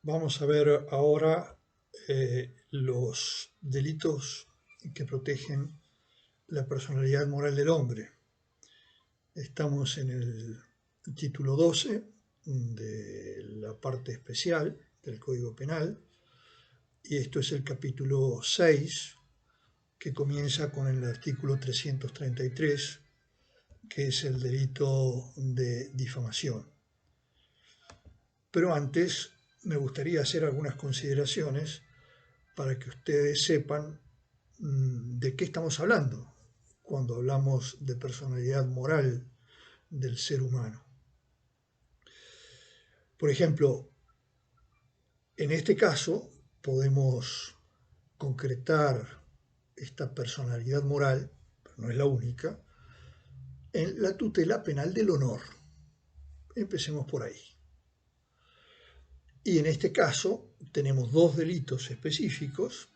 Vamos a ver ahora los delitos que protegen la personalidad moral del hombre. Estamos en el título 12 de la parte especial del Código Penal y esto es el capítulo 6 que comienza con el artículo 333, que es el delito de difamación. Pero antes me gustaría hacer algunas consideraciones para que ustedes sepan de qué estamos hablando cuando hablamos de personalidad moral del ser humano. Por ejemplo, en este caso podemos concretar esta personalidad moral, pero no es la única, en la tutela penal del honor. Empecemos por ahí. Y en este caso tenemos dos delitos específicos,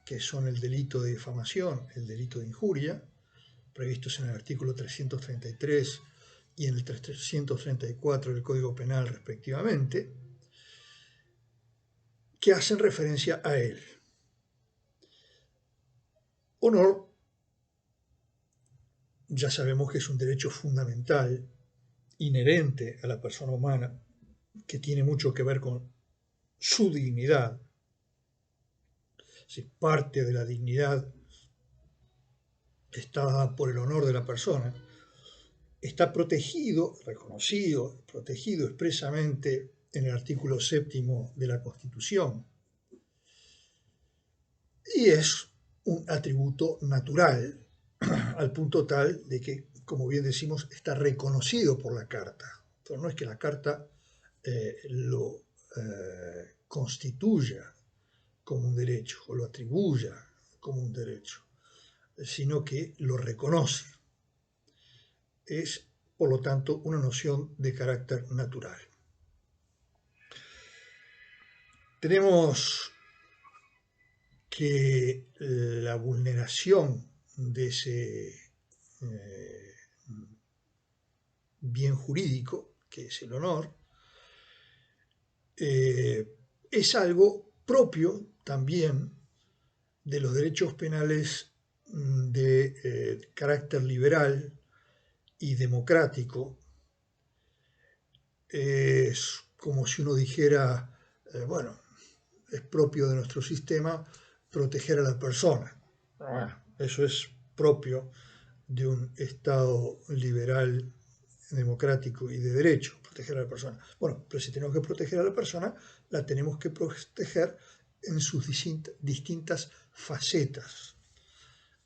que son el delito de difamación, el delito de injuria, previstos en el artículo 333 y en el 334 del Código Penal respectivamente, que hacen referencia a él. Honor, ya sabemos que es un derecho fundamental, inherente a la persona humana, que tiene mucho que ver con su dignidad. Si parte de la dignidad está dada por el honor de la persona, está protegido, reconocido, protegido expresamente en el artículo 7 de la Constitución. Y es un atributo natural, al punto tal de que, como bien decimos, está reconocido por la Carta. Pero no es que la Carta lo constituya como un derecho o lo atribuya como un derecho, sino que lo reconoce. Es, por lo tanto, una noción de carácter natural. Tenemos que la vulneración de ese bien jurídico, que es el honor, es algo propio también de los derechos penales de carácter liberal y democrático. Es como si uno dijera, bueno, es propio de nuestro sistema proteger a la persona. Bueno, eso es propio de un Estado liberal, democrático y de derecho, proteger a la persona. Bueno, pero si tenemos que proteger a la persona, la tenemos que proteger en sus distintas facetas.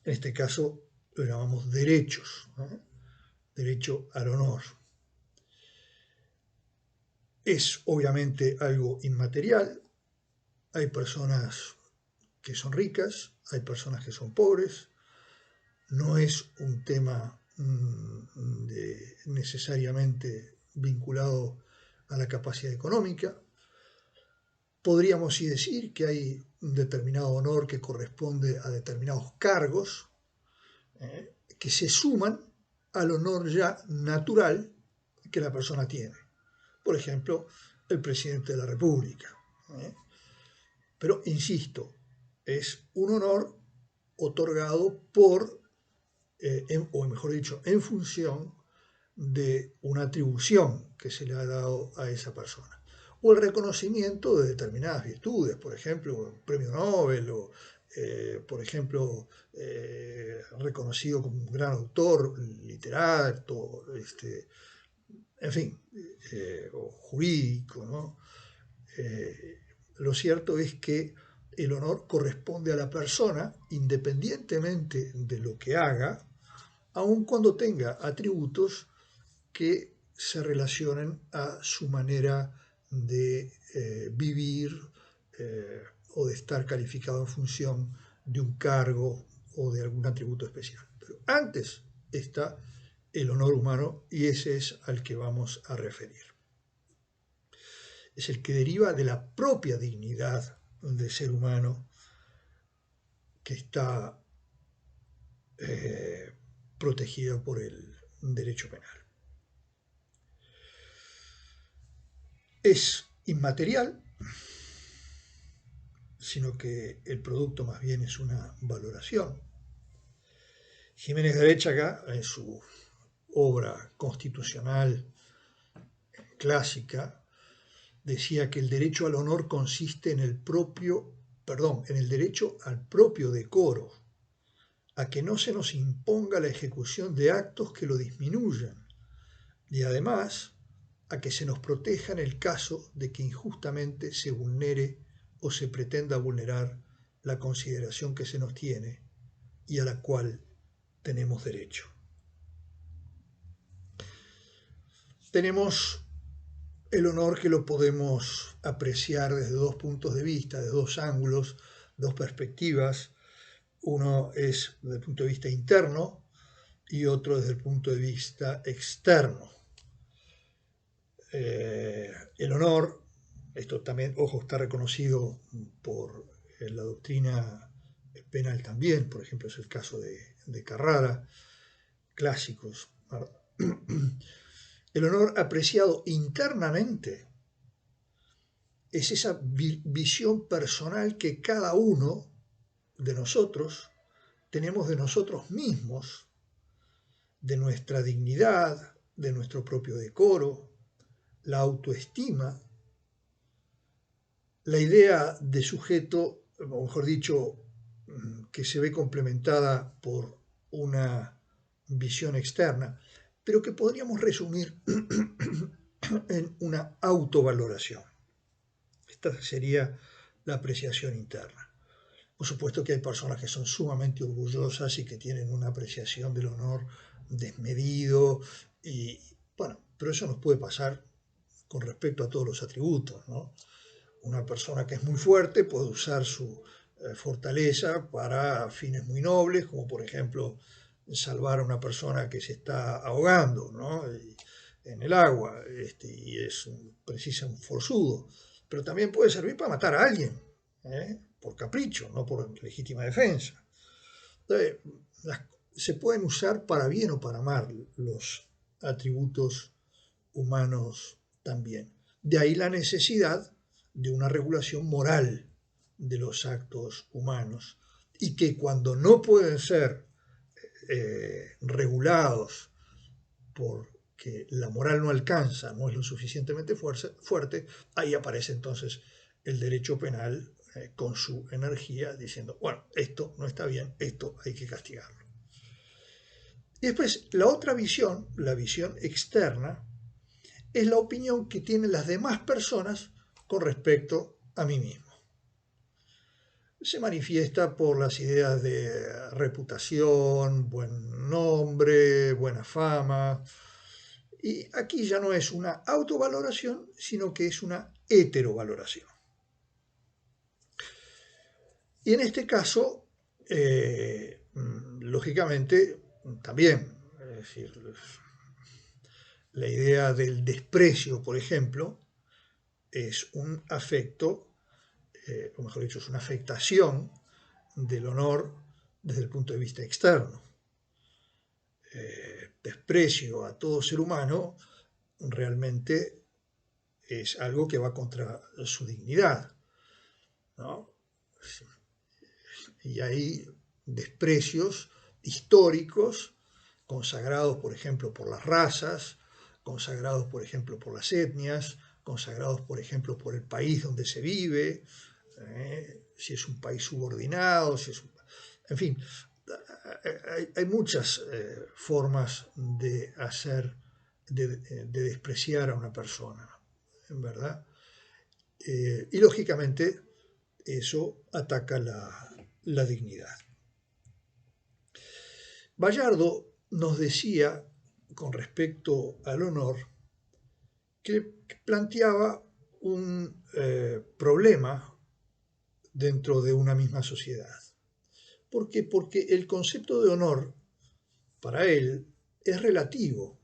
En este caso lo llamamos derechos, ¿no? Derecho al honor. Es obviamente algo inmaterial. Hay personas que son ricas, hay personas que son pobres. No es un tema necesariamente vinculado a la capacidad económica. Podríamos sí decir que hay un determinado honor que corresponde a determinados cargos que se suman al honor ya natural que la persona tiene. Por ejemplo, el presidente de la República. Pero, insisto, es un honor otorgado por, o mejor dicho, en función de una atribución que se le ha dado a esa persona. O el reconocimiento de determinadas virtudes, por ejemplo, un premio Nobel, o por ejemplo, reconocido como un gran autor, literato, en fin, o jurídico, ¿no? Lo cierto es que el honor corresponde a la persona independientemente de lo que haga, aun cuando tenga atributos que se relacionen a su manera de vivir o de estar calificado en función de un cargo o de algún atributo especial. Pero antes está el honor humano y ese es al que vamos a referir. Es el que deriva de la propia dignidad del ser humano que está protegida por el derecho penal. Es inmaterial, sino que el producto más bien es una valoración. Jiménez de Arechaga, en su obra constitucional clásica, decía que el derecho al honor consiste en el derecho al propio decoro, a que no se nos imponga la ejecución de actos que lo disminuyan, y además a que se nos proteja en el caso de que injustamente se vulnere o se pretenda vulnerar la consideración que se nos tiene y a la cual tenemos derecho. Tenemos el honor que lo podemos apreciar desde dos puntos de vista, desde dos ángulos, dos perspectivas. Uno es desde el punto de vista interno y otro desde el punto de vista externo. El honor, esto también, ojo, está reconocido por la doctrina penal también, por ejemplo, es el caso de Carrara, clásicos. El honor apreciado internamente es esa visión personal que cada uno de nosotros tenemos de nosotros mismos, de nuestra dignidad, de nuestro propio decoro, la autoestima, la idea de sujeto, o mejor dicho, que se ve complementada por una visión externa, pero que podríamos resumir en una autovaloración. Esta sería la apreciación interna. Por supuesto que hay personas que son sumamente orgullosas y que tienen una apreciación del honor desmedido, y bueno, pero eso nos puede pasar con respecto a todos los atributos, ¿no? Una persona que es muy fuerte puede usar su fortaleza para fines muy nobles, como por ejemplo salvar a una persona que se está ahogando, ¿no? En el agua, y precisa un forzudo, pero también puede servir para matar a alguien, por capricho, no por legítima defensa. Entonces, se pueden usar para bien o para mal los atributos humanos también. De ahí la necesidad de una regulación moral de los actos humanos, y que cuando no pueden ser regulados porque la moral no alcanza, no es lo suficientemente fuerte, ahí aparece entonces el derecho penal con su energía diciendo, bueno, esto no está bien, esto hay que castigarlo. Y después la otra visión, la visión externa, es la opinión que tienen las demás personas con respecto a mí mismo. Se manifiesta por las ideas de reputación, buen nombre, buena fama. Y aquí ya no es una autovaloración, sino que es una heterovaloración. Y en este caso, lógicamente, también, es decir, la idea del desprecio, por ejemplo, es un afecto, o mejor dicho, es una afectación del honor desde el punto de vista externo. Desprecio a todo ser humano realmente es algo que va contra su dignidad, ¿no? Y hay desprecios históricos consagrados, por ejemplo, por las razas, consagrados, por ejemplo, por las etnias, consagrados, por ejemplo, por el país donde se vive, si es un país subordinado, si es en fin, hay muchas formas de despreciar a una persona, en verdad. Y lógicamente eso ataca la dignidad. Bayardo nos decía con respecto al honor que planteaba un problema dentro de una misma sociedad. ¿Por qué? Porque el concepto de honor para él es relativo,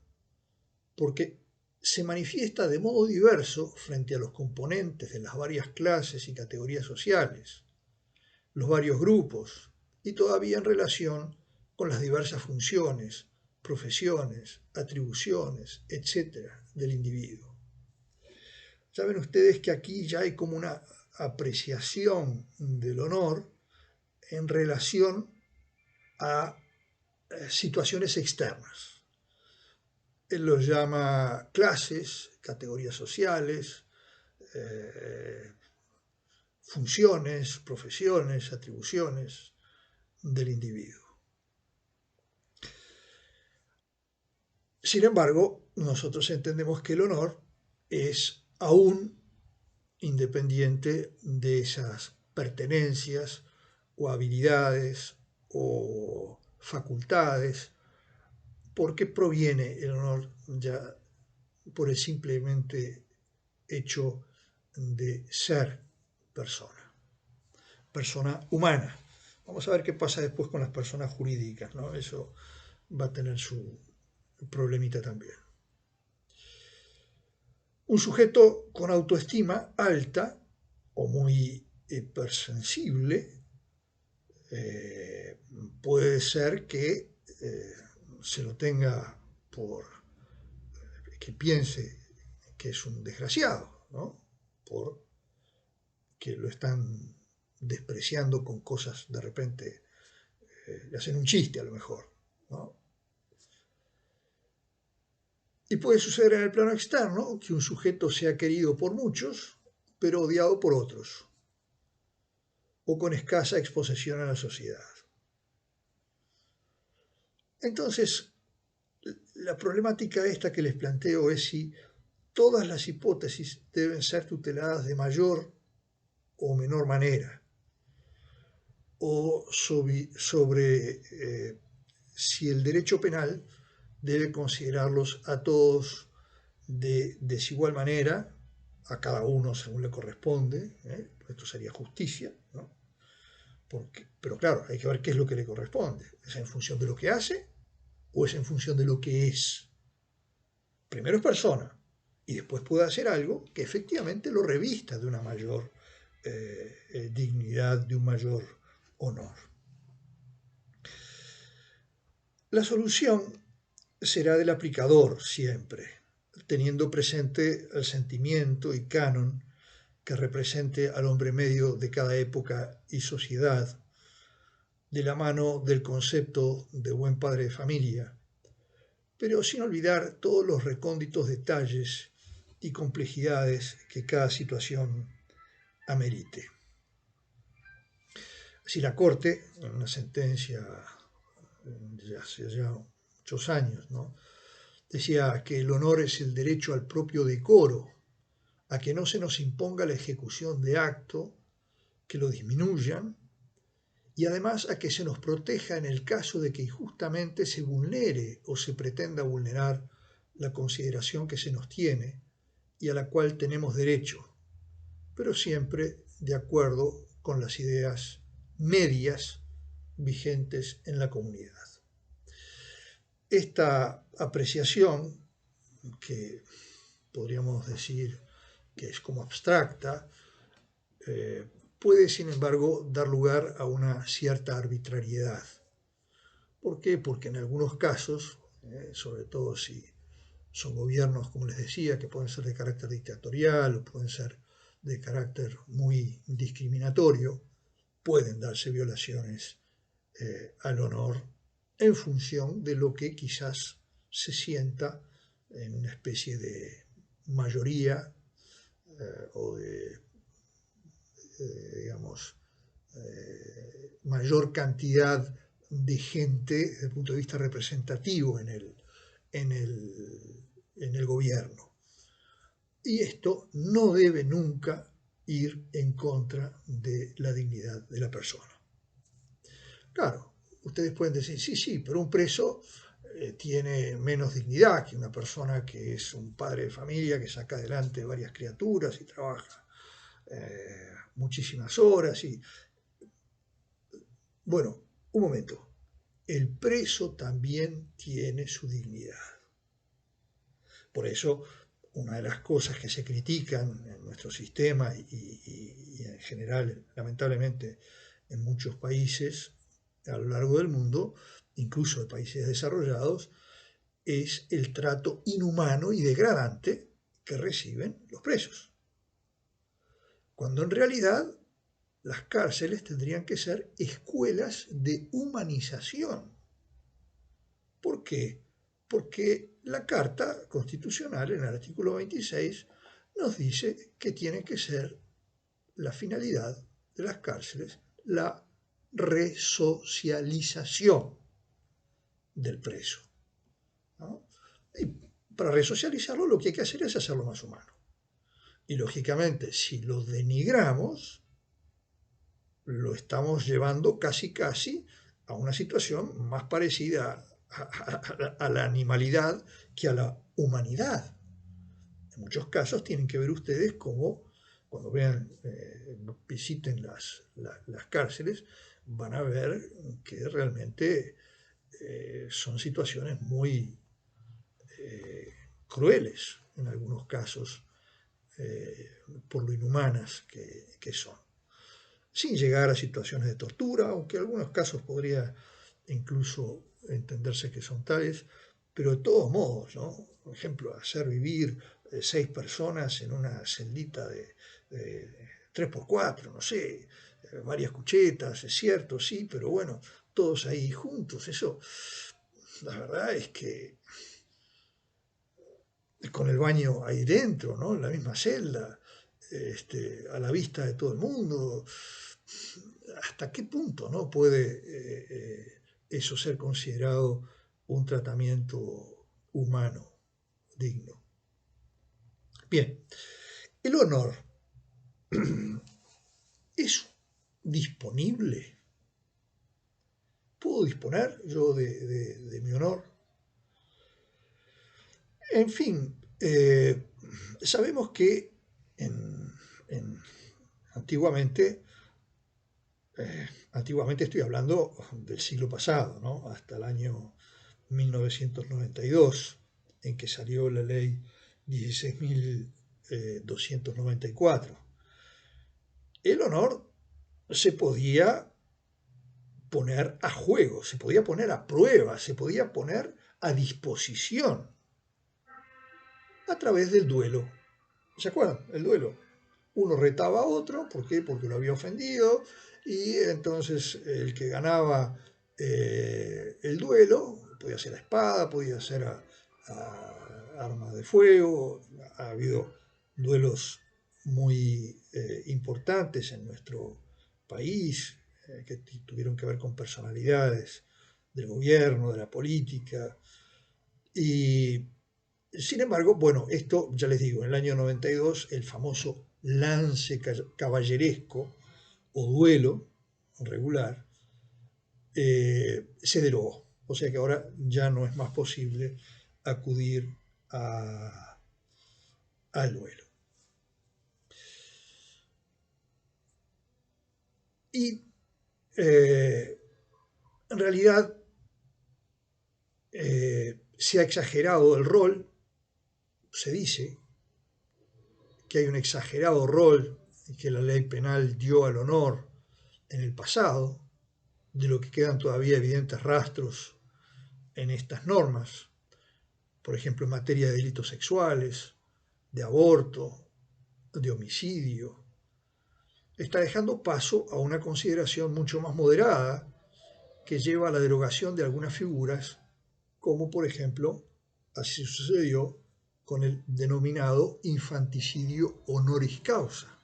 porque se manifiesta de modo diverso frente a los componentes de las varias clases y categorías sociales, los varios grupos, y todavía en relación con las diversas funciones, profesiones, atribuciones, etcétera, del individuo. Saben ustedes que aquí ya hay como una apreciación del honor en relación a situaciones externas. Él los llama clases, categorías sociales, funciones, profesiones, atribuciones del individuo. Sin embargo, nosotros entendemos que el honor es aún independiente de esas pertenencias o habilidades o facultades, porque proviene el honor ya por el simplemente hecho de ser persona humana. Vamos a ver qué pasa después con las personas jurídicas, ¿no? Eso va a tener su problemita también. Un sujeto con autoestima alta o muy hipersensible puede ser que se lo tenga por que piense que es un desgraciado, ¿no? Por que lo están despreciando con cosas de repente, le hacen un chiste a lo mejor, ¿no? Y puede suceder en el plano externo que un sujeto sea querido por muchos, pero odiado por otros, o con escasa exposición a la sociedad. Entonces, la problemática esta que les planteo es si todas las hipótesis deben ser tuteladas de mayor o menor manera, o sobre si el derecho penal debe considerarlos a todos de desigual manera, a cada uno según le corresponde, esto sería justicia, ¿no? Pero claro, hay que ver qué es lo que le corresponde. ¿Es en función de lo que hace o es en función de lo que es? Primero es persona y después puede hacer algo que efectivamente lo revista de una mayor dignidad, de un mayor honor. La solución será del aplicador siempre, teniendo presente el sentimiento y canon que represente al hombre medio de cada época y sociedad, de la mano del concepto de buen padre de familia, pero sin olvidar todos los recónditos detalles y complejidades que cada situación amerite. Si la Corte, en una sentencia de hace ya muchos años, ¿no?, decía que el honor es el derecho al propio decoro, a que no se nos imponga la ejecución de acto que lo disminuyan, y además a que se nos proteja en el caso de que injustamente se vulnere o se pretenda vulnerar la consideración que se nos tiene y a la cual tenemos derecho, pero siempre de acuerdo con las ideas medias vigentes en la comunidad. Esta apreciación, que podríamos decir que es como abstracta, puede sin embargo dar lugar a una cierta arbitrariedad. ¿Por qué? Porque en algunos casos, sobre todo si son gobiernos, como les decía, que pueden ser de carácter dictatorial o pueden ser de carácter muy discriminatorio, pueden darse violaciones al honor en función de lo que quizás se sienta en una especie de mayoría o de digamos, mayor cantidad de gente desde el punto de vista representativo en el gobierno. Y esto no debe nunca ir en contra de la dignidad de la persona. Claro, ustedes pueden decir, sí, pero un preso tiene menos dignidad que una persona que es un padre de familia, que saca adelante varias criaturas y trabaja muchísimas horas. Bueno, un momento. El preso también tiene su dignidad. Por eso, una de las cosas que se critican en nuestro sistema y en general, lamentablemente, en muchos países a lo largo del mundo, incluso en países desarrollados, es el trato inhumano y degradante que reciben los presos. cuando en realidad las cárceles tendrían que ser escuelas de humanización. ¿Por qué? Porque la Carta Constitucional, en el artículo 26, nos dice que tiene que ser la finalidad de las cárceles la resocialización del preso, ¿no? Y para resocializarlo lo que hay que hacer es hacerlo más humano. Y lógicamente, si lo denigramos, lo estamos llevando casi a una situación más parecida a la animalidad que a la humanidad. En muchos casos tienen que ver ustedes cómo, cuando visiten las cárceles, van a ver que realmente son situaciones muy crueles en algunos casos, por lo inhumanas que son. Sin llegar a situaciones de tortura, aunque en algunos casos podría incluso entenderse que son tales, pero de todos modos, ¿no? Por ejemplo, hacer vivir 6 personas en una celdita de 3x4, no sé, varias cuchetas, es cierto, sí, pero bueno, todos ahí juntos, eso, la verdad es que con el baño ahí dentro, ¿no? En la misma celda, a la vista de todo el mundo, ¿hasta qué punto, no puede eso ser considerado un tratamiento humano digno? Bien, el honor es disponible. ¿Puedo disponer yo de mi honor? En fin, sabemos que antiguamente, antiguamente estoy hablando del siglo pasado, ¿no? Hasta el año 1992, en que salió la ley 16.294. El honor se podía poner a juego, se podía poner a prueba, se podía poner a disposición a través del duelo. ¿Se acuerdan? El duelo. Uno retaba a otro, ¿por qué? Porque lo había ofendido, y entonces el que ganaba el duelo, podía ser a espada, podía ser a arma de fuego. Ha habido duelos muy importantes en nuestro país, que tuvieron que ver con personalidades del gobierno, de la política, y sin embargo, bueno, esto ya les digo, en el año 92 el famoso lance caballeresco o duelo regular se derogó. O sea que ahora ya no es más posible acudir al duelo. Y en realidad se ha exagerado el rol, se dice que hay un exagerado rol que la ley penal dio al honor en el pasado, de lo que quedan todavía evidentes rastros en estas normas, por ejemplo en materia de delitos sexuales, de aborto, de homicidio, está dejando paso a una consideración mucho más moderada que lleva a la derogación de algunas figuras, como por ejemplo, así sucedió con el denominado infanticidio honoris causa,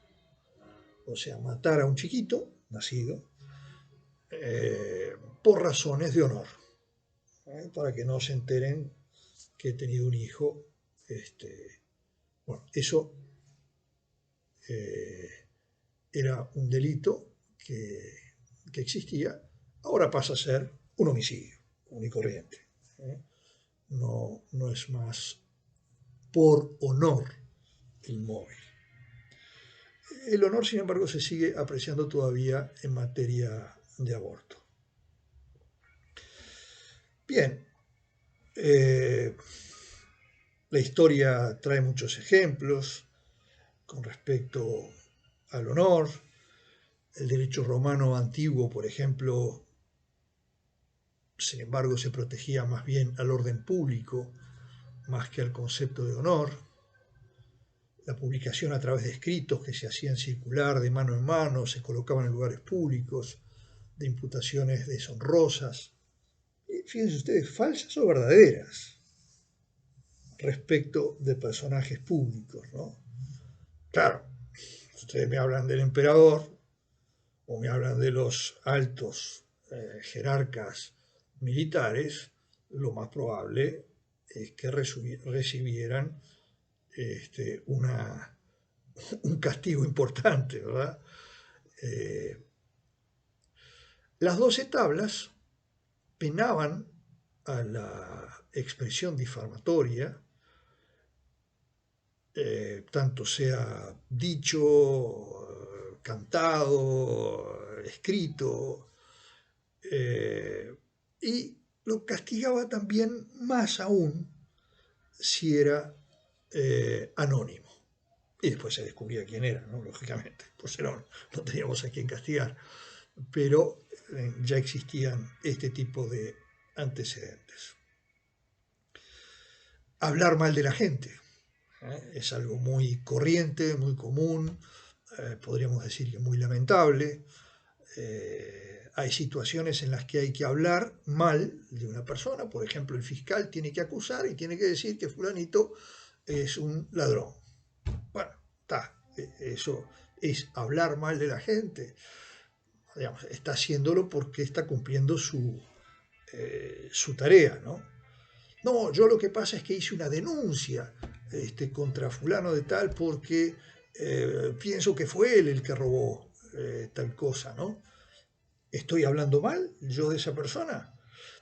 o sea, matar a un chiquito nacido por razones de honor, para que no se enteren que he tenido un hijo. Bueno, eso era un delito que existía, ahora pasa a ser un homicidio común y corriente. No, no es más por honor el móvil. El honor, sin embargo, se sigue apreciando todavía en materia de aborto. Bien, la historia trae muchos ejemplos con respecto al honor. El derecho romano antiguo, por ejemplo, sin embargo, se protegía más bien al orden público más que al concepto de honor. la publicación a través de escritos que se hacían circular de mano en mano, se colocaban en lugares públicos, de imputaciones deshonrosas, fíjense ustedes, falsas o verdaderas, respecto de personajes públicos, ¿no? Claro, ustedes me hablan del emperador o me hablan de los altos jerarcas militares, lo más probable es que recibieran un castigo importante, ¿verdad? Las 12 tablas penaban a la expresión difamatoria, tanto sea dicho, cantado, escrito, y lo castigaba también más aún si era anónimo. Y después se descubría quién era, ¿no? Lógicamente, pues no teníamos a quién castigar, pero ya existían este tipo de antecedentes. Hablar mal de la gente es algo muy corriente, muy común, podríamos decir que muy lamentable. Hay situaciones en las que hay que hablar mal de una persona, por ejemplo, el fiscal tiene que acusar y tiene que decir que fulanito es un ladrón. Bueno, eso es hablar mal de la gente. Digamos, está haciéndolo porque está cumpliendo su tarea, ¿no? No, yo lo que pasa es que hice una denuncia contra fulano de tal porque pienso que fue él el que robó tal cosa, ¿no? ¿Estoy hablando mal yo de esa persona?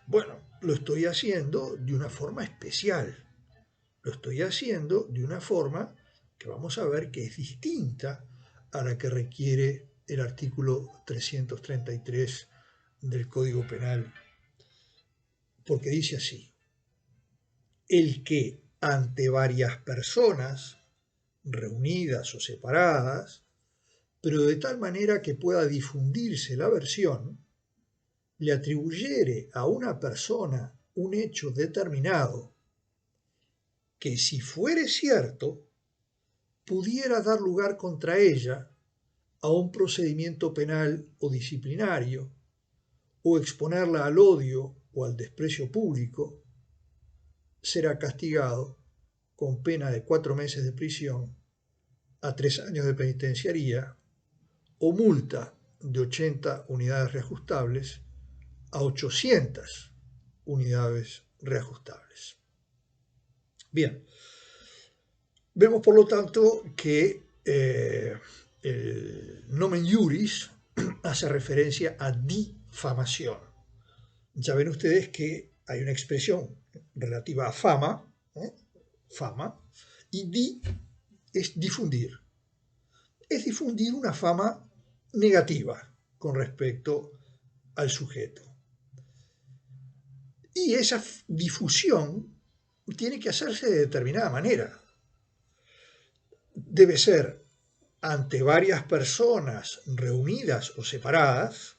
Bueno, lo estoy haciendo de una forma especial. Lo estoy haciendo de una forma que vamos a ver que es distinta a la que requiere el artículo 333 del Código Penal, porque dice así: el que ante varias personas, reunidas o separadas, pero de tal manera que pueda difundirse la versión, le atribuyere a una persona un hecho determinado que, si fuere cierto, pudiera dar lugar contra ella a un procedimiento penal o disciplinario, o exponerla al odio o al desprecio público, será castigado con pena de 4 meses de prisión a 3 años de penitenciaría o multa de 80 unidades reajustables a 800 unidades reajustables. Bien, vemos por lo tanto que el nomen iuris hace referencia a difamación. Ya ven ustedes que hay una expresión relativa a fama, fama, y di es difundir. Es difundir una fama negativa con respecto al sujeto. Y esa difusión tiene que hacerse de determinada manera. Debe ser ante varias personas reunidas o separadas,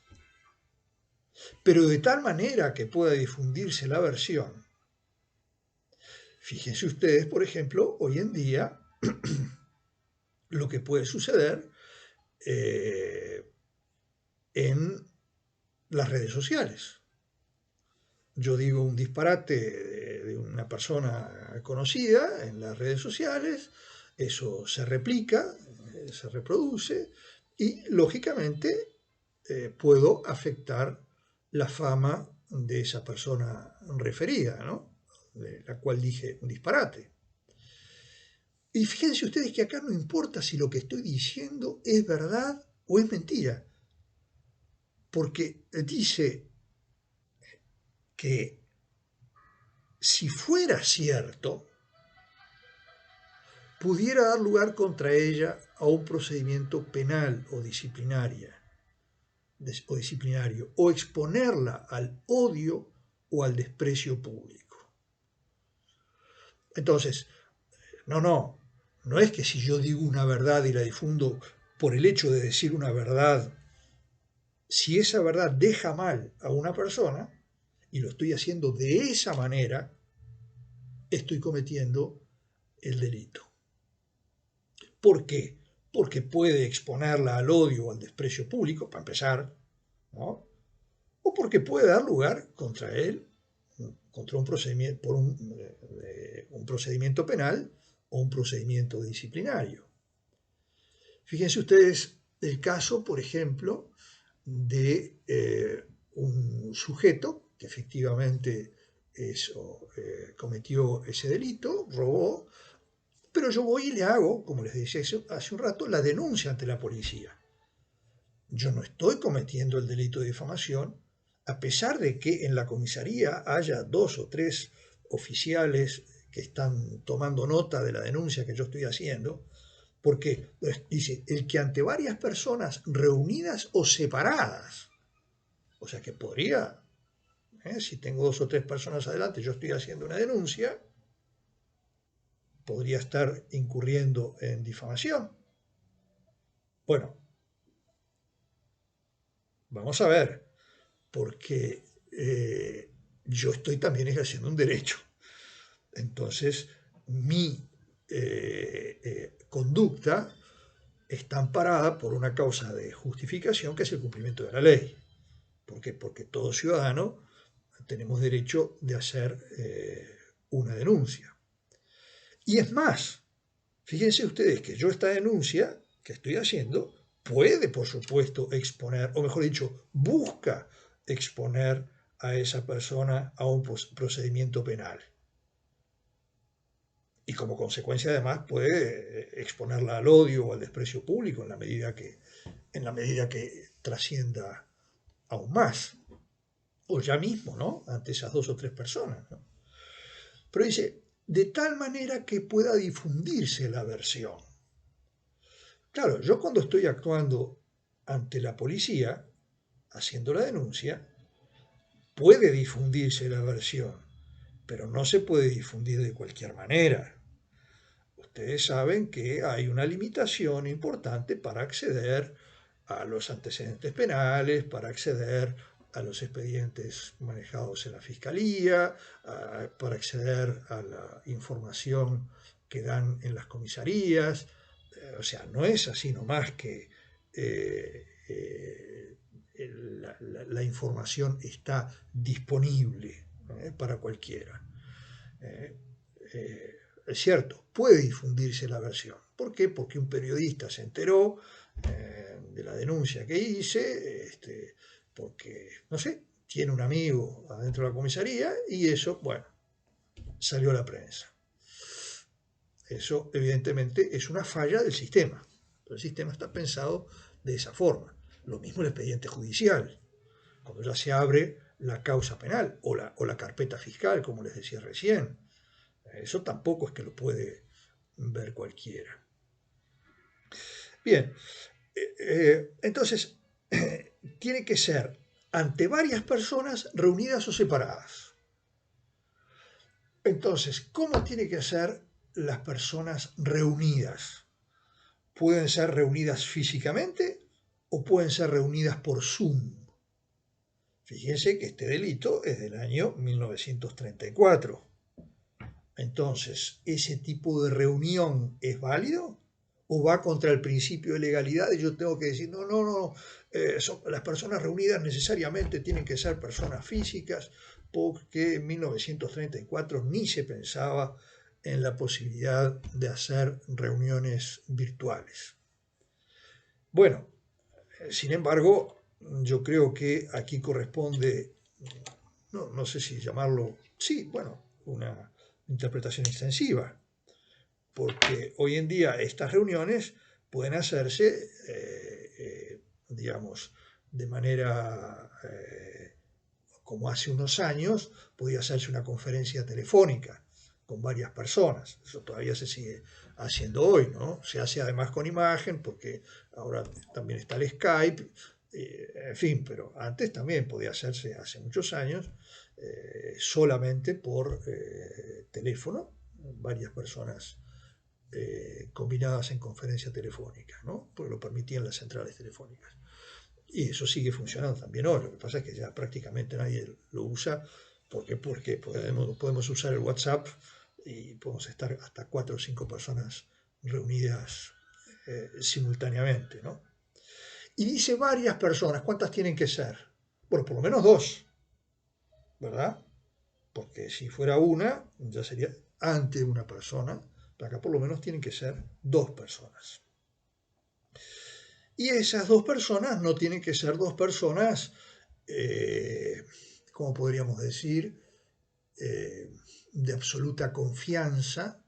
pero de tal manera que pueda difundirse la versión. Fíjense ustedes, por ejemplo, hoy en día lo que puede suceder en las redes sociales. Yo digo un disparate de una persona conocida en las redes sociales, eso se replica, se reproduce y, lógicamente, puedo afectar la fama de esa persona referida, ¿no? De la cual dije un disparate. Y fíjense ustedes que acá no importa si lo que estoy diciendo es verdad o es mentira, porque dice que si fuera cierto, pudiera dar lugar contra ella a un procedimiento penal o disciplinario, o exponerla al odio o al desprecio público. Entonces, no es que si yo digo una verdad y la difundo por el hecho de decir una verdad, si esa verdad deja mal a una persona, y lo estoy haciendo de esa manera, estoy cometiendo el delito. ¿Por qué? Porque puede exponerla al odio o al desprecio público, para empezar, ¿no? O porque puede dar lugar contra él, contra un procedimiento, por un procedimiento penal o un procedimiento disciplinario. Fíjense ustedes el caso, por ejemplo, de un sujeto que efectivamente cometió ese delito, robó, pero yo voy y le hago, como les decía hace un rato, la denuncia ante la policía. Yo no estoy cometiendo el delito de difamación, a pesar de que en la comisaría haya 2 o 3 oficiales que están tomando nota de la denuncia que yo estoy haciendo, porque dice, el que ante varias personas reunidas o separadas, o sea que podría, si tengo 2 o 3 personas adelante, yo estoy haciendo una denuncia, podría estar incurriendo en difamación. Bueno, vamos a ver, porque yo estoy también ejerciendo un derecho. Entonces, mi conducta está amparada por una causa de justificación que es el cumplimiento de la ley. ¿Por qué? Porque todo ciudadano tenemos derecho de hacer una denuncia. Y es más, fíjense ustedes que yo esta denuncia que estoy haciendo puede, por supuesto, exponer, o mejor dicho, busca exponer a esa persona a un procedimiento penal. Y como consecuencia además puede exponerla al odio o al desprecio público en la medida que trascienda aún más. O ya mismo, ¿no? Ante esas 2 o 3 personas, ¿no? Pero dice, de tal manera que pueda difundirse la versión. Claro, yo cuando estoy actuando ante la policía, haciendo la denuncia, puede difundirse la versión, pero no se puede difundir de cualquier manera. Ustedes saben que hay una limitación importante para acceder a los antecedentes penales, para acceder a los expedientes manejados en la fiscalía, para acceder a la información que dan en las comisarías. O sea, no es así nomás que la información está disponible para cualquiera. Es cierto, puede difundirse la versión. ¿Por qué? Porque un periodista se enteró de la denuncia que hice, porque, no sé, tiene un amigo adentro de la comisaría y eso, bueno, salió a la prensa. Eso evidentemente es una falla del sistema. El sistema está pensado de esa forma. Lo mismo el expediente judicial. Cuando ya se abre la causa penal o la carpeta fiscal, como les decía recién. Eso tampoco es que lo puede ver cualquiera. Bien, entonces tiene que ser ante varias personas reunidas o separadas. Entonces, ¿cómo tiene que ser las personas reunidas? ¿Pueden ser reunidas físicamente o pueden ser reunidas por Zoom? Fíjense que este delito es del año 1934. Entonces, ¿ese tipo de reunión es válido? ¿O va contra el principio de legalidad y yo tengo que decir, no, las personas reunidas necesariamente tienen que ser personas físicas, porque en 1934 ni se pensaba en la posibilidad de hacer reuniones virtuales? Bueno, sin embargo, yo creo que aquí corresponde, no sé si llamarlo, sí, bueno, una interpretación extensiva, porque hoy en día estas reuniones pueden hacerse, digamos, de manera, como hace unos años, podía hacerse una conferencia telefónica con varias personas. Eso todavía se sigue haciendo hoy, ¿no? Se hace además con imagen, porque ahora también está el Skype, en fin, pero antes también podía hacerse, hace muchos años, solamente por teléfono, varias personas combinadas en conferencia telefónica, ¿no? Porque lo permitían las centrales telefónicas. Y eso sigue funcionando también hoy. Lo que pasa es que ya prácticamente nadie lo usa. ¿Por qué? Porque podemos usar el WhatsApp y podemos estar hasta 4 o 5 personas reunidas simultáneamente, ¿no? Y dice varias personas. ¿Cuántas tienen que ser? Bueno, por lo menos dos, ¿verdad? Porque si fuera una, ya sería ante una persona. Pero acá por lo menos tienen que ser dos personas. Y esas dos personas no tienen que ser dos personas, ¿cómo podríamos decir? De absoluta confianza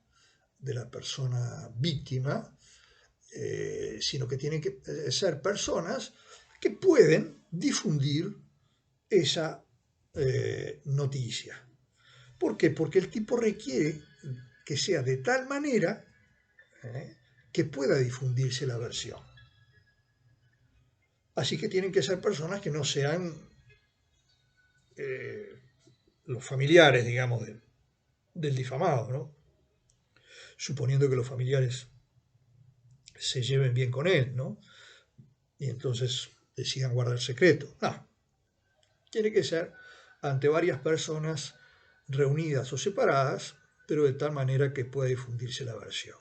de la persona víctima, sino que tienen que ser personas que pueden difundir esa noticia. ¿Por qué? Porque el tipo requiere que sea de tal manera que pueda difundirse la versión. Así que tienen que ser personas que no sean los familiares, digamos, del difamado, ¿no? Suponiendo que los familiares se lleven bien con él, ¿no? Y entonces decidan guardar secreto. No. Tiene que ser ante varias personas reunidas o separadas, pero de tal manera que pueda difundirse la versión.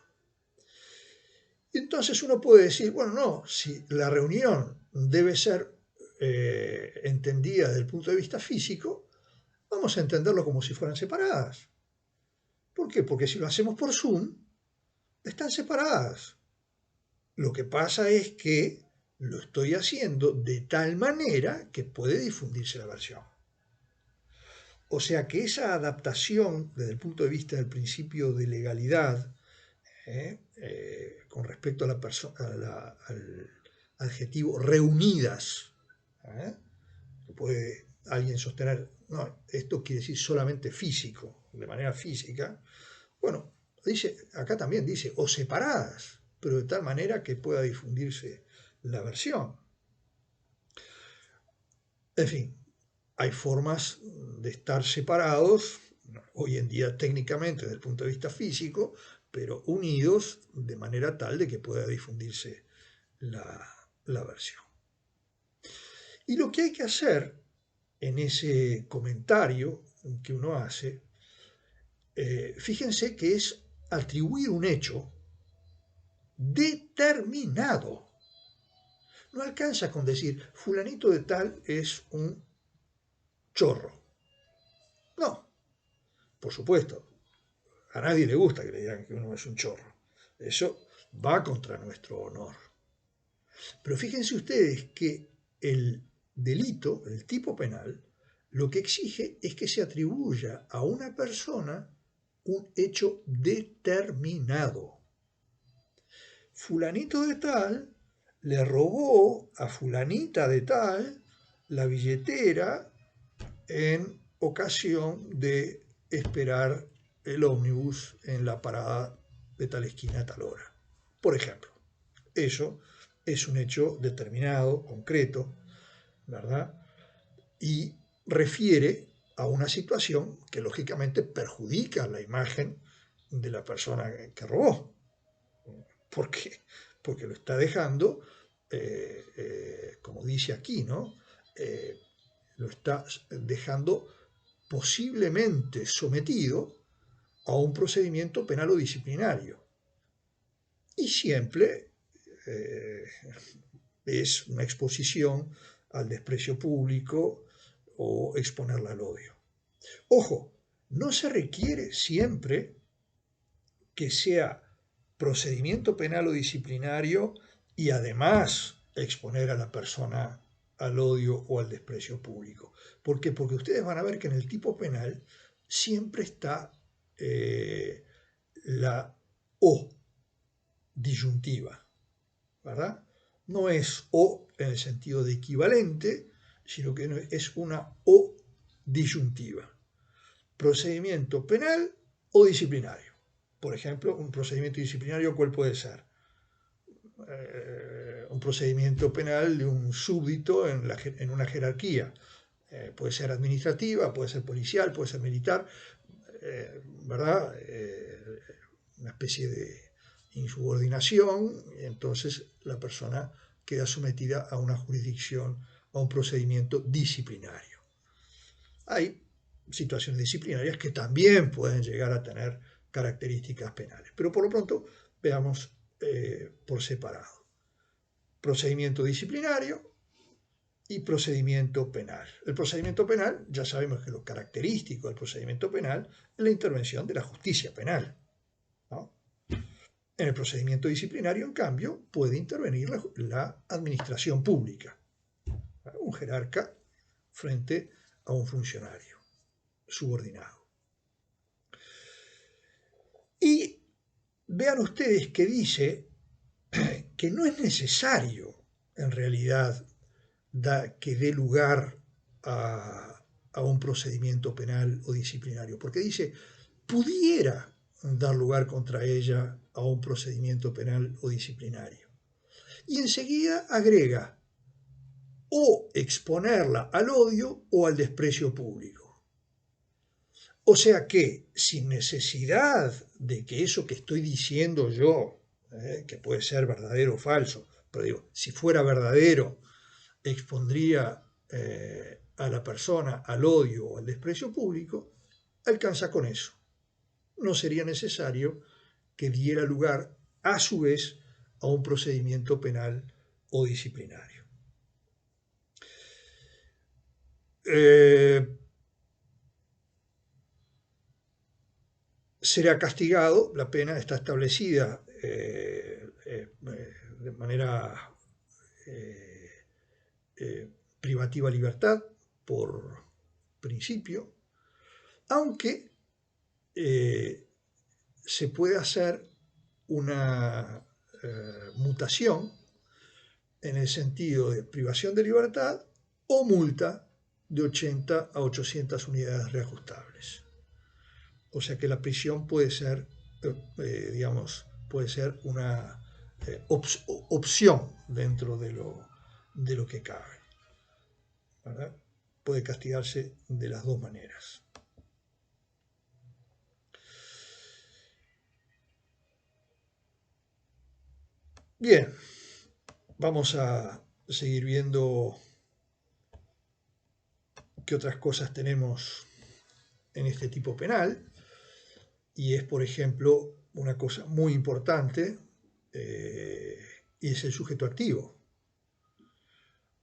Y entonces uno puede decir, bueno, no, si la reunión debe ser entendida desde el punto de vista físico, vamos a entenderlo como si fueran separadas. ¿Por qué? Porque si lo hacemos por Zoom, están separadas. Lo que pasa es que lo estoy haciendo de tal manera que puede difundirse la versión. O sea que esa adaptación desde el punto de vista del principio de legalidad, con respecto a al adjetivo reunidas, puede alguien sostener, no, esto quiere decir solamente físico, de manera física. Bueno, acá también dice, o separadas, pero de tal manera que pueda difundirse la versión. En fin, hay formas de estar separados, hoy en día técnicamente desde el punto de vista físico, pero unidos de manera tal de que pueda difundirse la versión. Y lo que hay que hacer en ese comentario que uno hace, fíjense que es atribuir un hecho determinado. No alcanza con decir, fulanito de tal es un chorro. No, por supuesto, a nadie le gusta que le digan que uno es un chorro. Eso va contra nuestro honor. Pero fíjense ustedes que el delito, el tipo penal, lo que exige es que se atribuya a una persona un hecho determinado. Fulanito de tal le robó a fulanita de tal la billetera en ocasión de esperar el ómnibus en la parada de tal esquina a tal hora. Por ejemplo, eso es un hecho determinado, concreto, ¿verdad? Y refiere a una situación que lógicamente perjudica la imagen de la persona que robó. ¿Por qué? Porque lo está dejando, como dice aquí, ¿no? Lo está dejando posiblemente sometido a un procedimiento penal o disciplinario. Y siempre es una exposición al desprecio público o exponerla al odio. Ojo, no se requiere siempre que sea procedimiento penal o disciplinario y además exponer a la persona al odio o al desprecio público. ¿Por qué? Porque ustedes van a ver que en el tipo penal siempre está la O disyuntiva, ¿verdad? No es O en el sentido de equivalente, sino que es una O disyuntiva. Procedimiento penal o disciplinario. Por ejemplo, un procedimiento disciplinario, ¿cuál puede ser? Un procedimiento penal de un súbdito en una jerarquía. Puede ser administrativa, puede ser policial, puede ser militar, ¿verdad? Una especie de insubordinación, entonces la persona queda sometida a una jurisdicción, a un procedimiento disciplinario. Hay situaciones disciplinarias que también pueden llegar a tener características penales, pero por lo pronto veamos por separado. Procedimiento disciplinario y procedimiento penal. El procedimiento penal, ya sabemos que lo característico del procedimiento penal es la intervención de la justicia penal, ¿no? En el procedimiento disciplinario, en cambio, puede intervenir la administración pública, un jerarca frente a un funcionario subordinado. Y vean ustedes que dice que no es necesario, en realidad, que dé lugar a un procedimiento penal o disciplinario, porque dice, pudiera dar lugar contra ella a un procedimiento penal o disciplinario. Y enseguida agrega, o exponerla al odio o al desprecio público. O sea que, sin necesidad de que eso que estoy diciendo yo, que puede ser verdadero o falso, pero digo, si fuera verdadero, expondría a la persona al odio o al desprecio público, alcanza con eso. No sería necesario que diera lugar, a su vez, a un procedimiento penal o disciplinario. Será castigado, la pena está establecida de manera privativa de libertad por principio, aunque se puede hacer una mutación en el sentido de privación de libertad o multa de 80 a 800 unidades reajustables. O sea que la prisión puede ser, puede ser una opción dentro de lo que cabe, ¿verdad? Puede castigarse de las dos maneras. Bien, vamos a seguir viendo qué otras cosas tenemos en este tipo penal. Y es, por ejemplo, una cosa muy importante, y es el sujeto activo.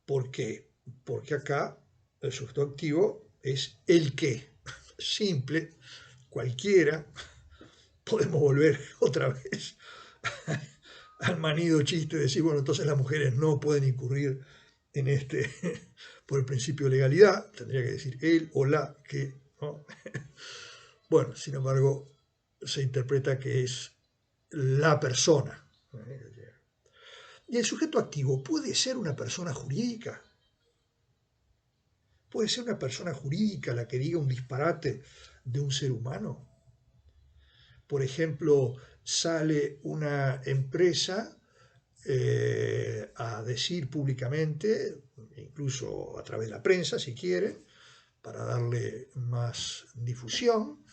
¿Por qué? Porque acá el sujeto activo es el que, simple, cualquiera. Podemos volver otra vez al manido chiste de decir, bueno, entonces las mujeres no pueden incurrir en este, por el principio de legalidad, tendría que decir él o la que, ¿no? Bueno, sin embargo, se interpreta que es la persona. ¿Y el sujeto activo puede ser una persona jurídica? ¿Puede ser una persona jurídica la que diga un disparate de un ser humano? Por ejemplo, sale una empresa a decir públicamente, incluso a través de la prensa si quiere, para darle más difusión,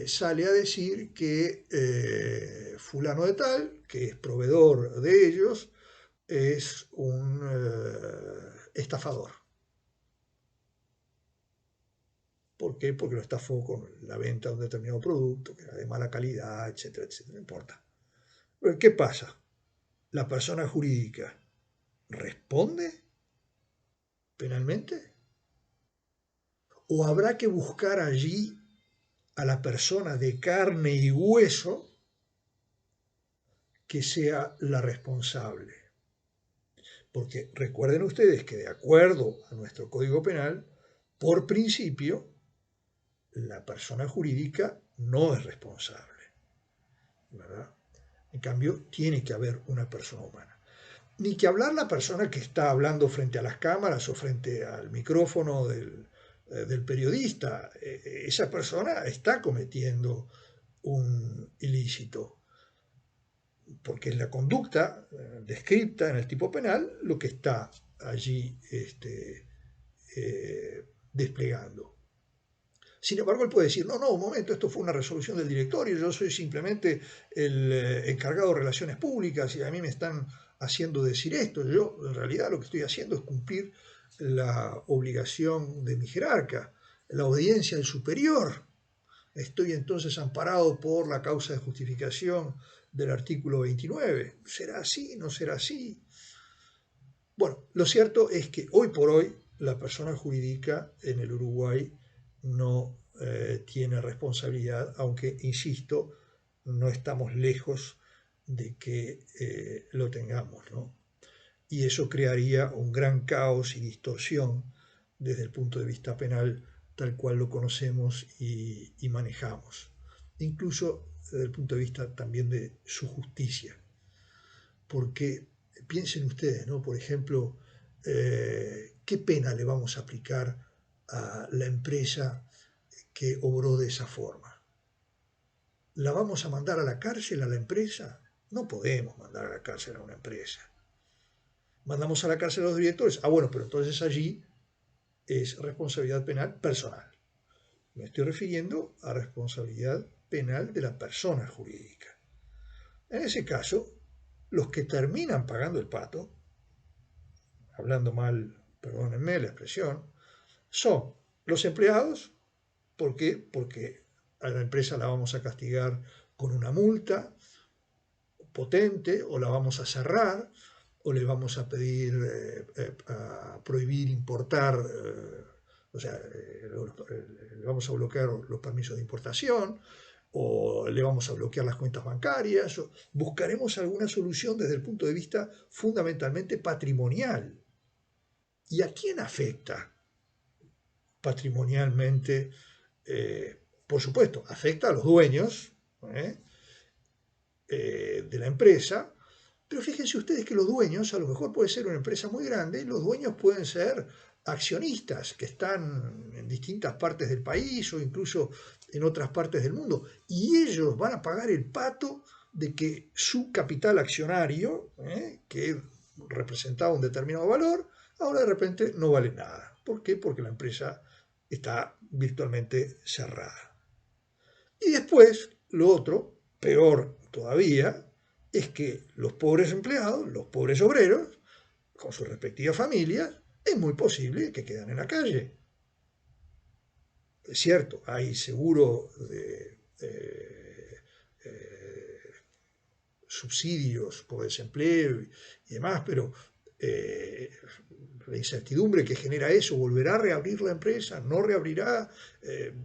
sale a decir que fulano de tal, que es proveedor de ellos, es un estafador. ¿Por qué? Porque lo estafó con la venta de un determinado producto, que era de mala calidad, etcétera, etcétera, no importa. Pero ¿qué pasa? ¿La persona jurídica responde penalmente? ¿O habrá que buscar allí a la persona de carne y hueso que sea la responsable? Porque recuerden ustedes que de acuerdo a nuestro Código Penal, por principio, la persona jurídica no es responsable, ¿verdad? En cambio, tiene que haber una persona humana. Ni que hablar la persona que está hablando frente a las cámaras o frente al micrófono del periodista. Esa persona está cometiendo un ilícito, porque es la conducta descrita en el tipo penal lo que está allí desplegando. Sin embargo, él puede decir, no, un momento, esto fue una resolución del directorio, yo soy simplemente el encargado de relaciones públicas y a mí me están haciendo decir esto. Yo, en realidad, lo que estoy haciendo es cumplir la obligación de mi jerarca, la obediencia del superior. Estoy entonces amparado por la causa de justificación del artículo 29. ¿Será así? ¿No será así? Bueno, lo cierto es que hoy por hoy la persona jurídica en el Uruguay no tiene responsabilidad, aunque, insisto, no estamos lejos de que lo tengamos, ¿no? Y eso crearía un gran caos y distorsión desde el punto de vista penal tal cual lo conocemos y manejamos, incluso desde el punto de vista también de su justicia. Porque piensen ustedes, ¿no? Por ejemplo, ¿qué pena le vamos a aplicar a la empresa que obró de esa forma? ¿La vamos a mandar a la cárcel a la empresa? No podemos mandar a la cárcel a una empresa. Mandamos a la cárcel a los directores. Ah, bueno, pero entonces allí es responsabilidad penal personal. Me estoy refiriendo a responsabilidad penal de la persona jurídica. En ese caso, los que terminan pagando el pato, hablando mal, perdónenme la expresión, son los empleados. ¿Por qué? Porque a la empresa la vamos a castigar con una multa potente, o la vamos a cerrar, o le vamos a pedir a prohibir importar, o sea, le vamos a bloquear los permisos de importación, o le vamos a bloquear las cuentas bancarias, o buscaremos alguna solución desde el punto de vista fundamentalmente patrimonial. ¿Y a quién afecta patrimonialmente? Por supuesto, afecta a los dueños de la empresa, pero fíjense ustedes que los dueños, a lo mejor puede ser una empresa muy grande, y los dueños pueden ser accionistas que están en distintas partes del país o incluso en otras partes del mundo, y ellos van a pagar el pato de que su capital accionario, que representaba un determinado valor, ahora de repente no vale nada. ¿Por qué? Porque la empresa está virtualmente cerrada. Y después, lo otro, peor todavía, es que los pobres empleados, los pobres obreros, con sus respectivas familias, es muy posible que queden en la calle. Es cierto, hay seguro de subsidios por desempleo y demás, pero la incertidumbre que genera eso, ¿volverá a reabrir la empresa? ¿No reabrirá?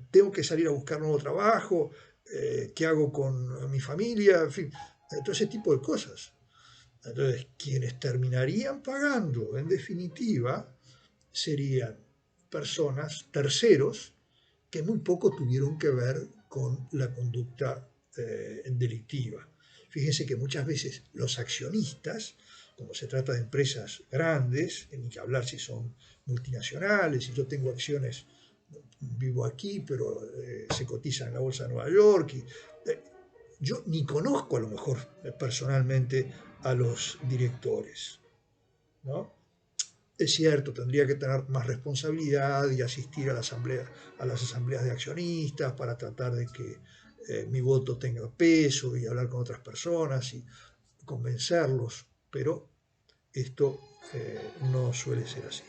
¿Tengo que salir a buscar nuevo trabajo? ¿Qué hago con mi familia? En fin, todo ese tipo de cosas. Entonces, quienes terminarían pagando, en definitiva, serían personas, terceros, que muy poco tuvieron que ver con la conducta delictiva. Fíjense que muchas veces los accionistas, como se trata de empresas grandes, ni que hablar si son multinacionales, si yo tengo acciones, vivo aquí, pero se cotizan en la bolsa de Nueva York, y, yo ni conozco a lo mejor personalmente a los directores, ¿no? Es cierto, tendría que tener más responsabilidad y asistir a las asambleas de accionistas para tratar de que mi voto tenga peso y hablar con otras personas y convencerlos, pero esto no suele ser así.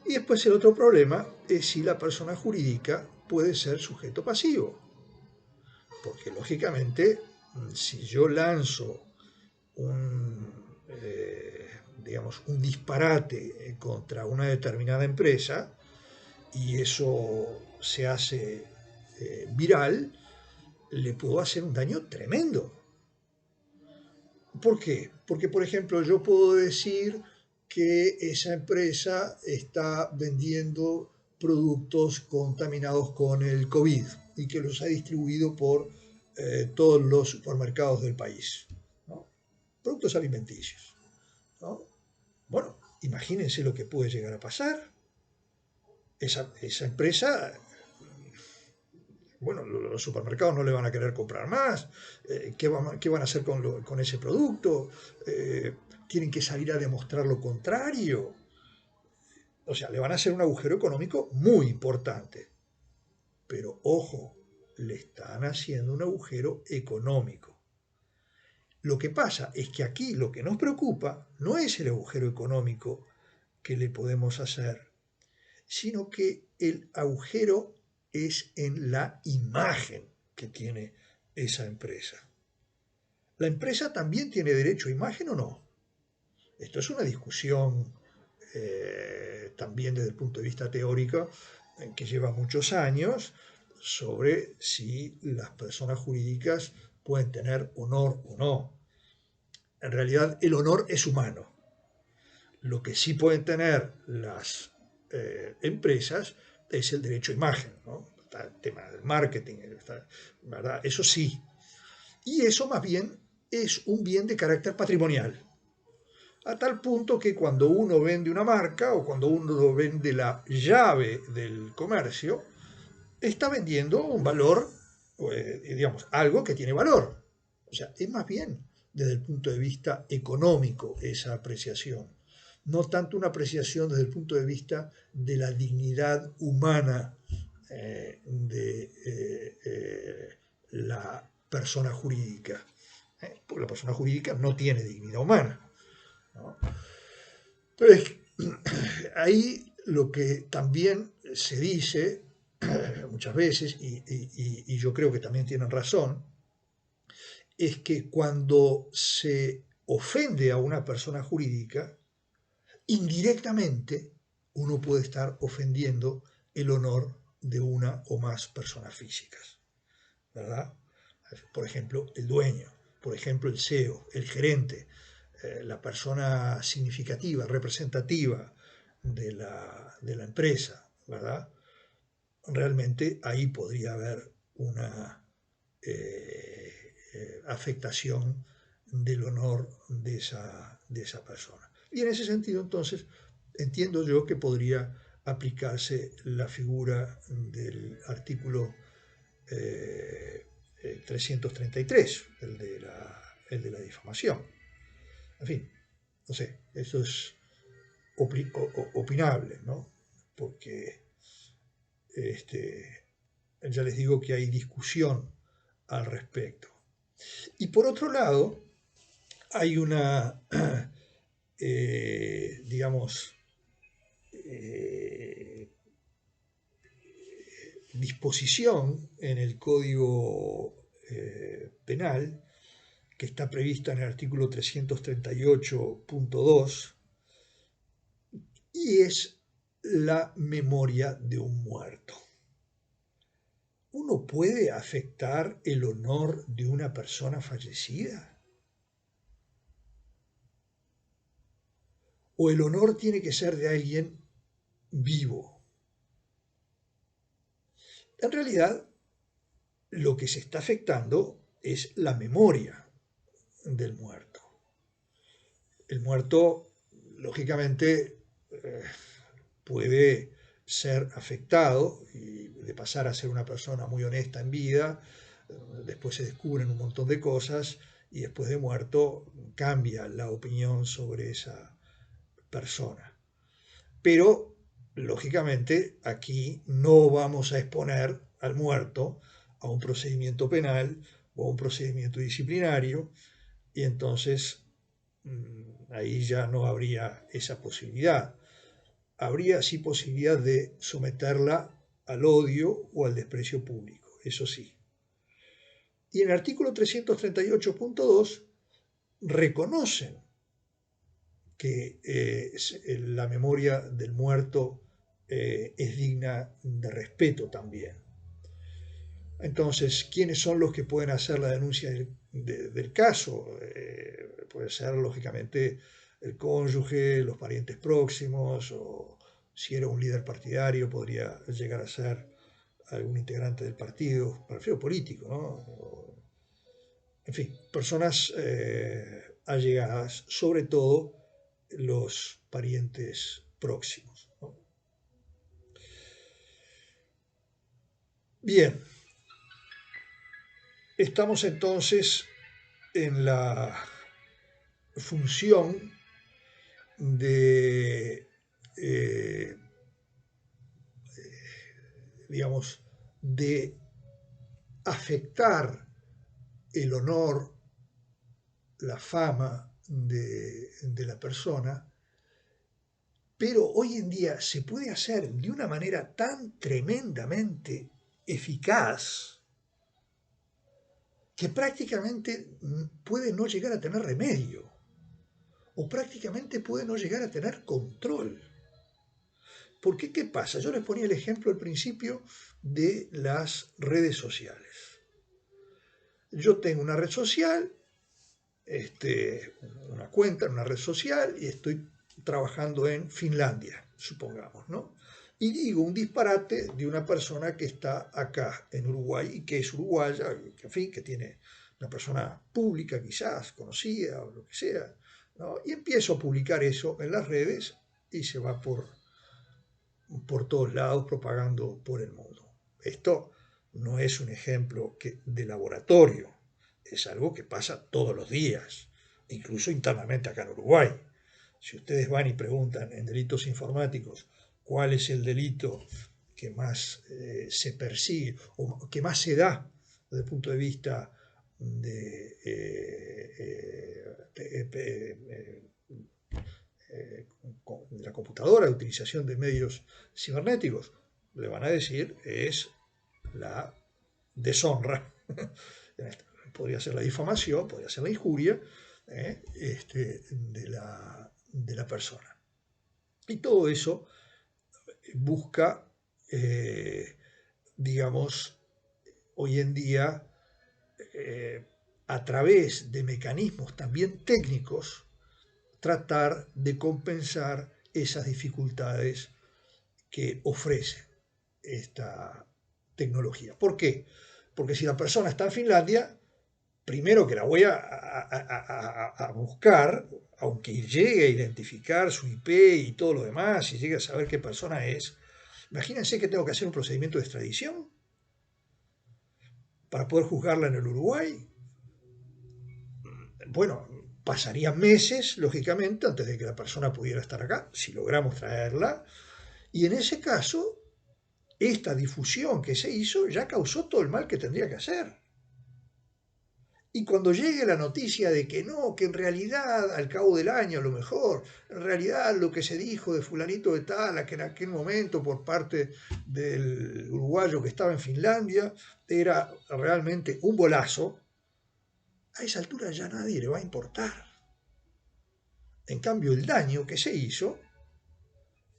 Y después el otro problema es si la persona jurídica puede ser sujeto pasivo, porque lógicamente si yo lanzo digamos, un disparate contra una determinada empresa y eso se hace viral, le puedo hacer un daño tremendo. ¿Por qué? Porque, por ejemplo, yo puedo decir que esa empresa está vendiendo productos contaminados con el COVID y que los ha distribuido por todos los supermercados del país, ¿no? Productos alimenticios, ¿no? Bueno, imagínense lo que puede llegar a pasar. Esa empresa, bueno, los supermercados no le van a querer comprar más. ¿Qué van a hacer con ese producto? Tienen que salir a demostrar lo contrario. O sea, le van a hacer un agujero económico muy importante. Pero ojo, le están haciendo un agujero económico. Lo que pasa es que aquí lo que nos preocupa no es el agujero económico que le podemos hacer, sino que el agujero es en la imagen que tiene esa empresa. ¿La empresa también tiene derecho a imagen o no? Esto es una discusión también desde el punto de vista teórico que lleva muchos años sobre si las personas jurídicas pueden tener honor o no. En realidad el honor es humano. Lo que sí pueden tener las empresas es el derecho a imagen, ¿no? Está el tema del marketing, ¿verdad? Eso sí. Y eso más bien es un bien de carácter patrimonial. A tal punto que cuando uno vende una marca o cuando uno vende la llave del comercio, está vendiendo un valor, digamos, algo que tiene valor. O sea, es más bien desde el punto de vista económico esa apreciación, no tanto una apreciación desde el punto de vista de la dignidad humana de la persona jurídica. Porque la persona jurídica no tiene dignidad humana, ¿no? Entonces, ahí lo que también se dice muchas veces, y yo creo que también tienen razón, es que cuando se ofende a una persona jurídica, indirectamente uno puede estar ofendiendo el honor de una o más personas físicas, ¿verdad? Por ejemplo, el dueño, por ejemplo, el CEO, el gerente, la persona significativa, representativa de la empresa, ¿verdad? Realmente ahí podría haber una afectación del honor de esa persona. Y en ese sentido, entonces, entiendo yo que podría aplicarse la figura del artículo 333, el de la difamación. En fin, no sé, eso es opinable, ¿no? Porque ya les digo que hay discusión al respecto. Y por otro lado, hay una, digamos, disposición en el Código Penal que está prevista en el artículo 338.2 y es la memoria de un muerto. ¿Uno puede afectar el honor de una persona fallecida? ¿O el honor tiene que ser de alguien vivo? En realidad, lo que se está afectando es la memoria del muerto. El muerto, lógicamente, puede ser afectado y de pasar a ser una persona muy honesta en vida, después se descubren un montón de cosas y después de muerto cambia la opinión sobre esa persona. Pero, lógicamente, aquí no vamos a exponer al muerto a un procedimiento penal o a un procedimiento disciplinario y entonces ahí ya no habría esa posibilidad. Habría sí posibilidad de someterla al odio o al desprecio público, eso sí. Y en el artículo 338.2 reconocen que la memoria del muerto es digna de respeto también. Entonces, ¿quiénes son los que pueden hacer la denuncia del caso? Puede ser, lógicamente, el cónyuge, los parientes próximos, o si era un líder partidario, podría llegar a ser algún integrante del partido, partido político, ¿no? En fin, personas allegadas, sobre todo los parientes próximos, ¿no? Bien, estamos entonces en la función de, digamos, de afectar el honor, la fama de la persona, pero hoy en día se puede hacer de una manera tan tremendamente eficaz que prácticamente puede no llegar a tener remedio, o prácticamente puede no llegar a tener control. Porque, ¿qué pasa? Yo les ponía el ejemplo al principio de las redes sociales. Yo tengo una red social, una cuenta en una red social, y estoy trabajando en Finlandia, supongamos, ¿no? Y digo un disparate de una persona que está acá en Uruguay y que es uruguaya, que, en fin, que tiene una persona pública quizás, conocida o lo que sea, ¿no? Y empiezo a publicar eso en las redes y se va por todos lados propagando por el mundo. Esto no es un ejemplo de laboratorio, es algo que pasa todos los días, incluso internamente acá en Uruguay. Si ustedes van y preguntan en delitos informáticos cuál es el delito que más se persigue o que más se da desde el punto de vista de la computadora, de utilización de medios cibernéticos, le van a decir es la deshonra. Podría ser la difamación, podría ser la injuria de la persona. Y todo eso busca, digamos, hoy en día, a través de mecanismos también técnicos, tratar de compensar esas dificultades que ofrece esta tecnología. ¿Por qué? Porque si la persona está en Finlandia, primero que la voy a buscar, aunque llegue a identificar su IP y todo lo demás, y llegue a saber qué persona es, imagínense que tengo que hacer un procedimiento de extradición para poder juzgarla en el Uruguay. Bueno, pasarían meses, lógicamente, antes de que la persona pudiera estar acá, si logramos traerla, y en ese caso, esta difusión que se hizo ya causó todo el mal que tendría que hacer. Y cuando llegue la noticia de que no, que en realidad al cabo del año a lo mejor, en realidad lo que se dijo de fulanito de tal, que en aquel momento por parte del uruguayo que estaba en Finlandia, era realmente un bolazo, a esa altura ya nadie le va a importar. En cambio, el daño que se hizo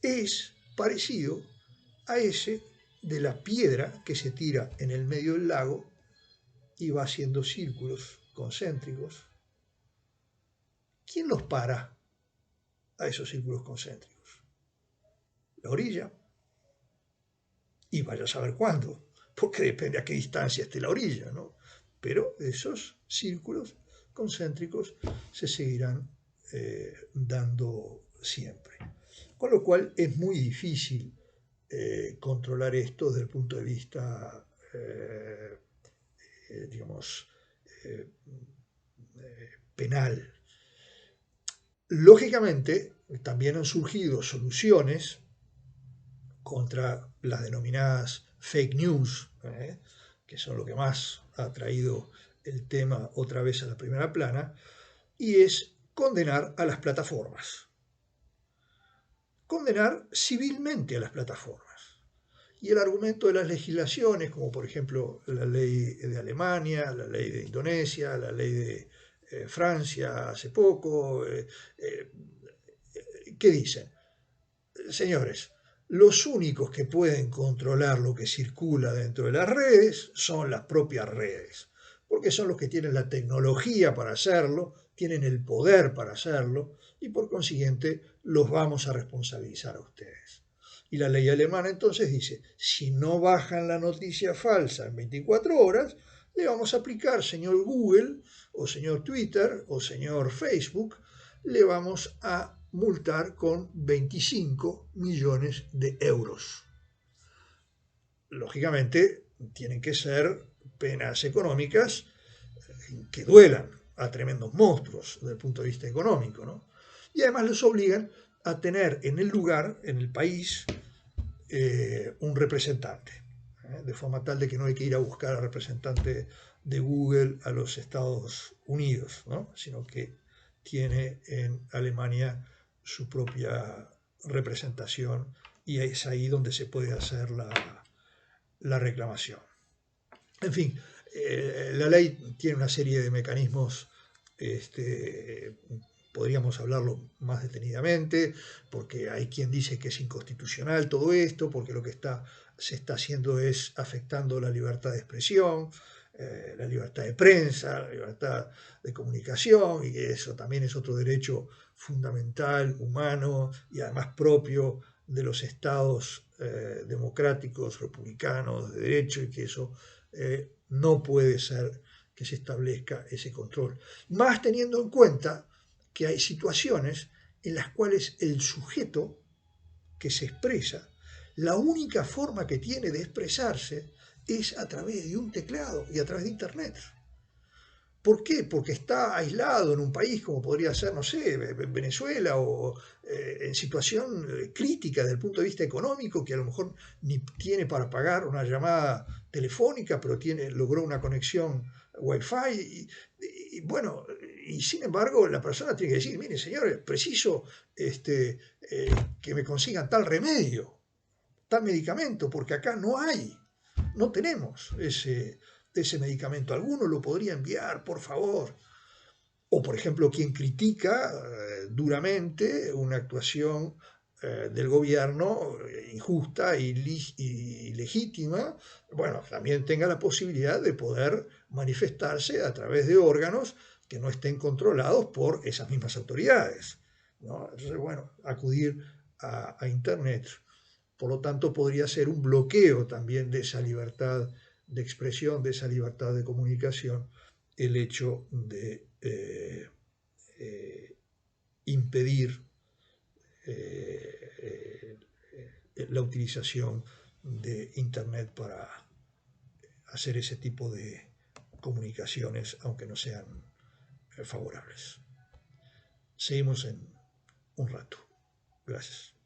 es parecido a ese de la piedra que se tira en el medio del lago y va haciendo círculos concéntricos. ¿Quién los para a esos círculos concéntricos? La orilla. Y vaya a saber cuándo, porque depende a qué distancia esté la orilla, ¿no? Pero esos círculos concéntricos se seguirán dando siempre. Con lo cual es muy difícil controlar esto desde el punto de vista, digamos, penal. Lógicamente, también han surgido soluciones contra las denominadas fake news, que son lo que más ha traído el tema otra vez a la primera plana, y es condenar a las plataformas. Condenar civilmente a las plataformas. Y el argumento de las legislaciones, como por ejemplo la ley de Alemania, la ley de Indonesia, la ley de Francia hace poco, ¿qué dicen? Señores, los únicos que pueden controlar lo que circula dentro de las redes son las propias redes, porque son los que tienen la tecnología para hacerlo, tienen el poder para hacerlo, y por consiguiente los vamos a responsabilizar a ustedes. Y la ley alemana entonces dice, si no bajan la noticia falsa en 24 horas, le vamos a aplicar, señor Google, o señor Twitter, o señor Facebook, le vamos a multar con 25 millones de euros. Lógicamente, tienen que ser penas económicas que duelan a tremendos monstruos desde el punto de vista económico, ¿no? Y además los obligan a tener en el lugar, en el país, un representante, de forma tal de que no hay que ir a buscar al representante de Google a los Estados Unidos, ¿no? Sino que tiene en Alemania su propia representación y es ahí donde se puede hacer la reclamación. En fin, La ley tiene una serie de mecanismos, podríamos hablarlo más detenidamente, porque hay quien dice que es inconstitucional todo esto, porque lo que se está haciendo es afectando la libertad de expresión, la libertad de prensa, la libertad de comunicación, y que eso también es otro derecho fundamental, humano y además propio de los estados democráticos, republicanos, de derecho, y que eso no puede ser que se establezca ese control. Más teniendo en cuenta que hay situaciones en las cuales el sujeto que se expresa, la única forma que tiene de expresarse es a través de un teclado y a través de Internet. ¿Por qué? Porque está aislado en un país como podría ser, no sé, Venezuela, o en situación crítica desde el punto de vista económico, que a lo mejor ni tiene para pagar una llamada telefónica, pero logró una conexión Wi-Fi. Bueno, y sin embargo la persona tiene que decir, mire señores, preciso que me consigan tal remedio, tal medicamento, porque acá no hay, no tenemos ese medicamento. ¿Alguno lo podría enviar, por favor? O, por ejemplo, quien critica duramente una actuación del gobierno injusta y legítima, bueno, también tenga la posibilidad de poder manifestarse a través de órganos que no estén controlados por esas mismas autoridades, ¿no? Entonces, bueno, acudir a Internet, por lo tanto, podría ser un bloqueo también de esa libertad de expresión, de esa libertad de comunicación, el hecho de impedir la utilización de Internet para hacer ese tipo de comunicaciones, aunque no sean favorables. Seguimos en un rato. Gracias.